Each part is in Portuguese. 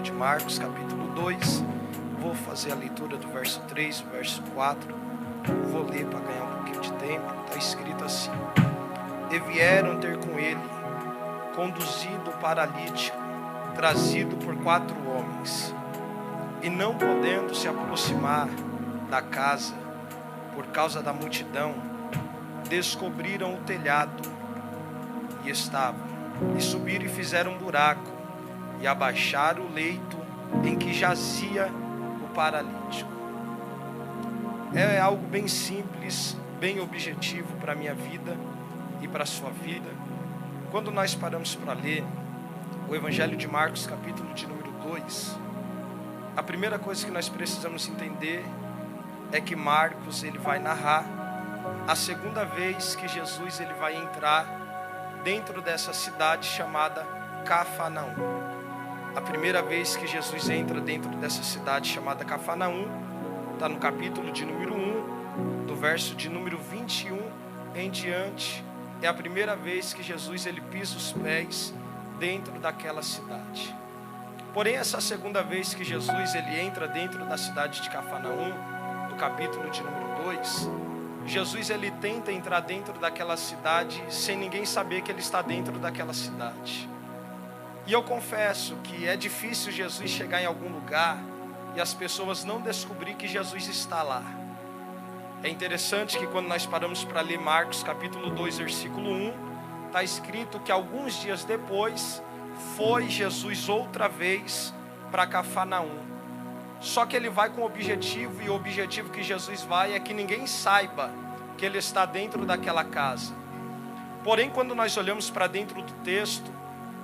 Evangelho de Marcos, capítulo 2. Vou fazer a leitura do verso 3, do verso 4. Vou ler para ganhar um pouquinho de tempo. Está escrito assim: E vieram ter com ele, conduzido o paralítico, trazido por 4 homens. E não podendo se aproximar da casa, por causa da multidão, descobriram o telhado, e subiram e fizeram um buraco, e abaixaram o leito em que jazia o paralítico. É algo bem simples, bem objetivo para a minha vida e para a sua vida. Quando nós paramos para ler o Evangelho de Marcos, capítulo de número 2, a primeira coisa que nós precisamos entender é que Marcos ele vai narrar a segunda vez que Jesus ele vai entrar dentro dessa cidade chamada Cafarnaum. A primeira vez que Jesus entra dentro dessa cidade chamada Cafarnaum está no capítulo de número 1, do verso de número 21 em diante. É a primeira vez que Jesus ele pisa os pés dentro daquela cidade. Porém, essa segunda vez que Jesus ele entra dentro da cidade de Cafarnaum, do capítulo de número 2, Jesus ele tenta entrar dentro daquela cidade sem ninguém saber que ele está dentro daquela cidade. E eu confesso que é difícil Jesus chegar em algum lugar e as pessoas não descobrir que Jesus está lá. É interessante que quando nós paramos para ler Marcos capítulo 2, versículo 1, está escrito que alguns dias depois foi Jesus outra vez para Cafarnaum. Só que ele vai com objetivo, e o objetivo que Jesus vai é que ninguém saiba que ele está dentro daquela casa. Porém, quando nós olhamos para dentro do texto,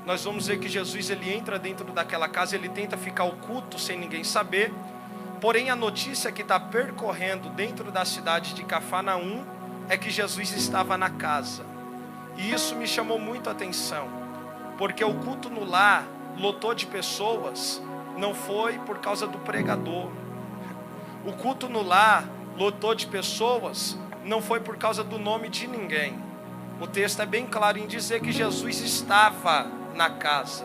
nós vamos ver que Jesus ele entra dentro daquela casa, ele tenta ficar oculto sem ninguém saber. Porém, a notícia que está percorrendo dentro da cidade de Cafarnaum é que Jesus estava na casa. E isso me chamou muito a atenção, porque o culto no lar lotou de pessoas. Não foi por causa do pregador. O culto no lar lotou de pessoas. Não foi por causa do nome de ninguém. O texto é bem claro em dizer que Jesus estava na casa.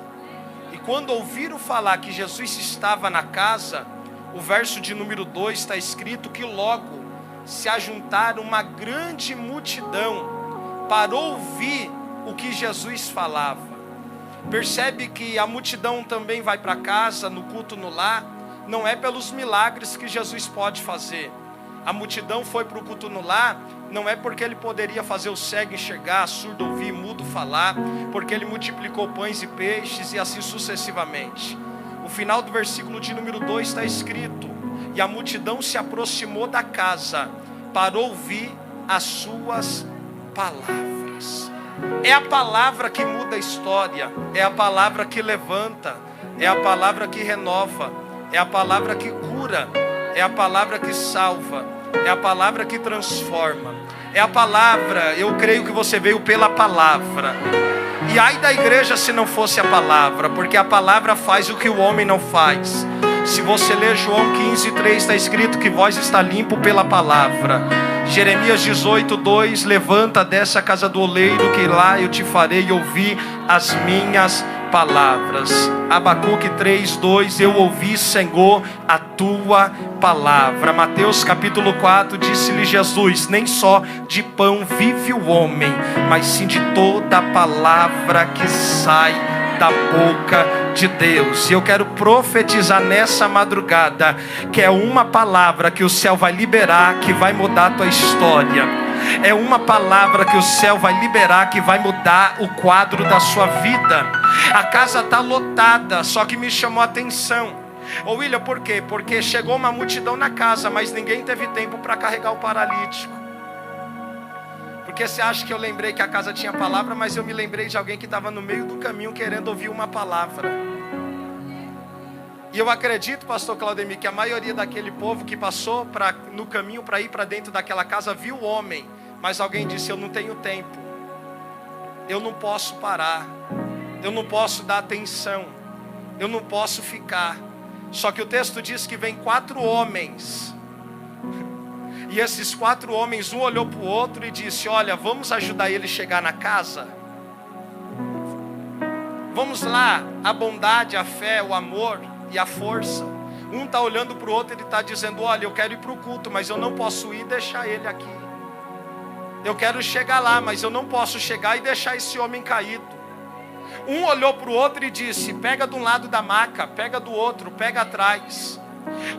E quando ouviram falar que Jesus estava na casa, o verso de número 2 está escrito que logo se ajuntaram uma grande multidão para ouvir o que Jesus falava. Percebe que a multidão também vai para casa, no culto no lar, não é pelos milagres que Jesus pode fazer. A multidão foi para o culto no lar, não é porque ele poderia fazer o cego enxergar, surdo ouvir, mudo falar, porque ele multiplicou pães e peixes e assim sucessivamente. O final do versículo de número 2 está escrito: e a multidão se aproximou da casa para ouvir as suas palavras. É a palavra que muda a história, é a palavra que levanta, é a palavra que renova, é a palavra que cura, é a palavra que salva, é a palavra que transforma, é a palavra. Eu creio que você veio pela palavra. E ai da igreja se não fosse a palavra, porque a palavra faz o que o homem não faz. Se você ler João 15:3, está escrito que vós está limpo pela palavra. Jeremias 18:2, levanta dessa casa do oleiro, que lá eu te farei ouvir as minhas palavras. Abacuque 3:2, eu ouvi, Senhor, a tua palavra. Mateus capítulo 4, disse-lhe Jesus: nem só de pão vive o homem, mas sim de toda a palavra que sai da boca de Deus. E eu quero profetizar nessa madrugada que é uma palavra que o céu vai liberar, que vai mudar a tua história. É uma palavra que o céu vai liberar, que vai mudar o quadro da sua vida. A casa está lotada, só que me chamou a atenção. Ô William, por quê? Porque chegou uma multidão na casa, mas ninguém teve tempo para carregar o paralítico. Porque você acha que eu lembrei que a casa tinha palavra, mas eu me lembrei de alguém que estava no meio do caminho querendo ouvir uma palavra. E eu acredito, pastor Claudemir, que a maioria daquele povo que passou no caminho para ir para dentro daquela casa viu o homem, mas alguém disse: eu não tenho tempo, eu não posso parar, eu não posso dar atenção, eu não posso ficar. Só que o texto diz que vem 4 homens. E esses 4 homens, um olhou para o outro e disse: olha, vamos ajudar ele a chegar na casa? Vamos lá, a bondade, a fé, o amor e a força. Um está olhando para o outro, ele está dizendo: olha, eu quero ir para o culto, mas eu não posso ir e deixar ele aqui. Eu quero chegar lá, mas eu não posso chegar e deixar esse homem caído. Um olhou para o outro e disse: pega de um lado da maca, pega do outro, pega atrás.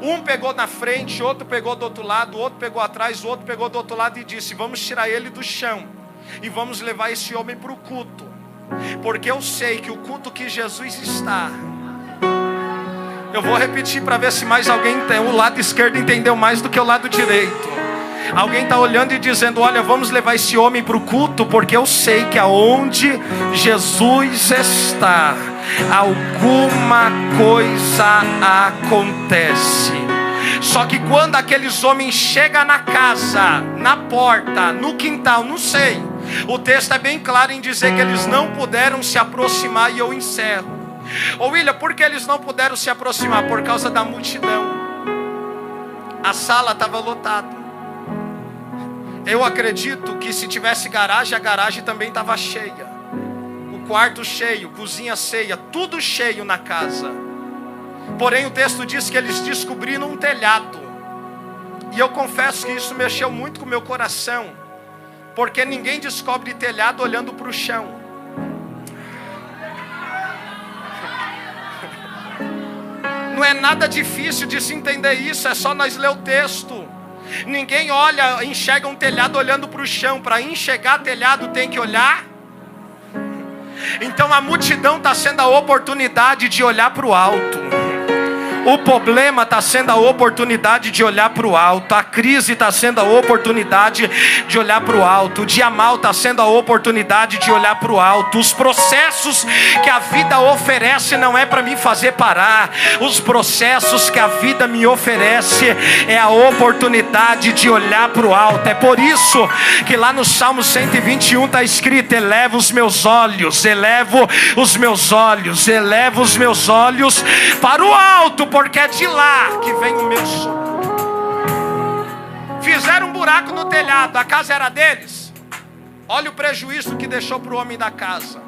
Um pegou na frente, outro pegou do outro lado, o outro pegou atrás, o outro pegou do outro lado e disse: vamos tirar ele do chão e vamos levar esse homem para o culto. Porque eu sei que o culto que Jesus está... Eu vou repetir para ver se mais alguém tem. O lado esquerdo entendeu mais do que o lado direito. Alguém está olhando e dizendo: olha, vamos levar esse homem para o culto, porque eu sei que aonde Jesus está, alguma coisa acontece. Só que quando aqueles homens chegam na casa, na porta, no quintal, não sei, o texto é bem claro em dizer que eles não puderam se aproximar, e eu encerro. Ô William, por que eles não puderam se aproximar? Por causa da multidão. A sala estava lotada. Eu acredito que se tivesse garagem, a garagem também estava cheia. O quarto cheio, cozinha cheia, tudo cheio na casa. Porém o texto diz que eles descobriram um telhado. E eu confesso que isso mexeu muito com o meu coração. Porque ninguém descobre telhado olhando para o chão. Não é nada difícil de se entender isso, é só nós ler o texto. Ninguém olha, enxerga um telhado olhando para o chão. Para enxergar telhado tem que olhar. Então a multidão está sendo a oportunidade de olhar para o alto. O problema está sendo a oportunidade de olhar para o alto. A crise está sendo a oportunidade de olhar para o alto. O dia mal está sendo a oportunidade de olhar para o alto. Os processos que a vida oferece não é para me fazer parar. Os processos que a vida me oferece é a oportunidade de olhar para o alto. É por isso que lá no Salmo 121 está escrito: eleva os meus olhos, elevo os meus olhos, elevo os meus olhos para o alto, porque é de lá que vem o meu socorro. Fizeram um buraco no telhado, a casa era deles. Olha o prejuízo que deixou para o homem da casa,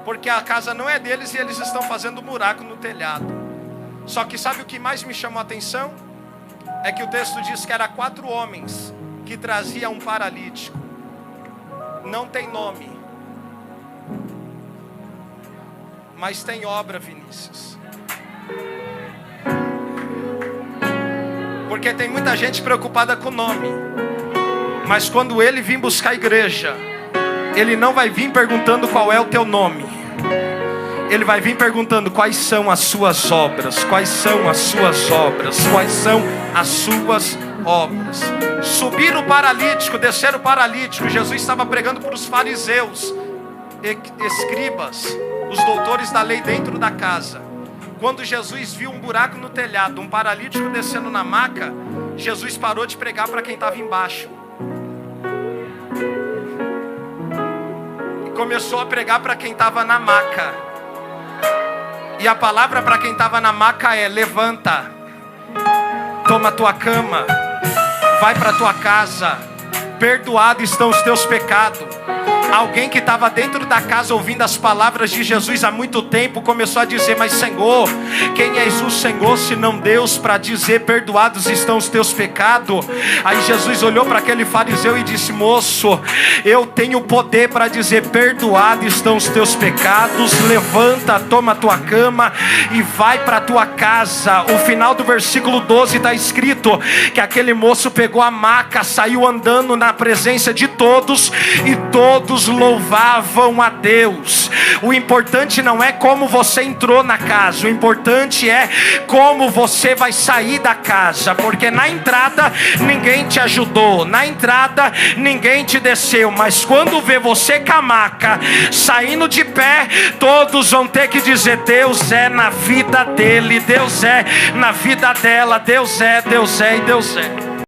porque a casa não é deles e eles estão fazendo um buraco no telhado. Só que sabe o que mais me chamou a atenção? É que o texto diz que era 4 homens que traziam um paralítico. Não tem nome, mas tem obra, Vinícius. Porque tem muita gente preocupada com o nome, mas quando ele vir buscar a igreja, ele não vai vir perguntando qual é o teu nome. Ele vai vir perguntando quais são as suas obras. Quais são as suas obras? Quais são as suas obras? Subiram o paralítico, desceram o paralítico. Jesus estava pregando para os fariseus, escribas, os doutores da lei dentro da casa. Quando Jesus viu um buraco no telhado, um paralítico descendo na maca, Jesus parou de pregar para quem estava embaixo e começou a pregar para quem estava na maca. E a palavra para quem estava na maca é: levanta, toma tua cama, vai para tua casa, perdoados estão os teus pecados. Alguém que estava dentro da casa ouvindo as palavras de Jesus há muito tempo começou a dizer: mas Senhor, quem és o Senhor senão Deus para dizer perdoados estão os teus pecados? Aí Jesus olhou para aquele fariseu e disse: moço, eu tenho poder para dizer perdoados estão os teus pecados. Levanta, toma a tua cama e vai para a tua casa. O final do versículo 12 está escrito que aquele moço pegou a maca, saiu andando na presença de todos e todos louvavam a Deus. O importante não é como você entrou na casa, o importante é como você vai sair da casa, porque na entrada ninguém te ajudou, na entrada ninguém te desceu, mas quando vê você com a maca saindo de pé, todos vão ter que dizer: Deus é na vida dele, Deus é na vida dela, Deus é e Deus é.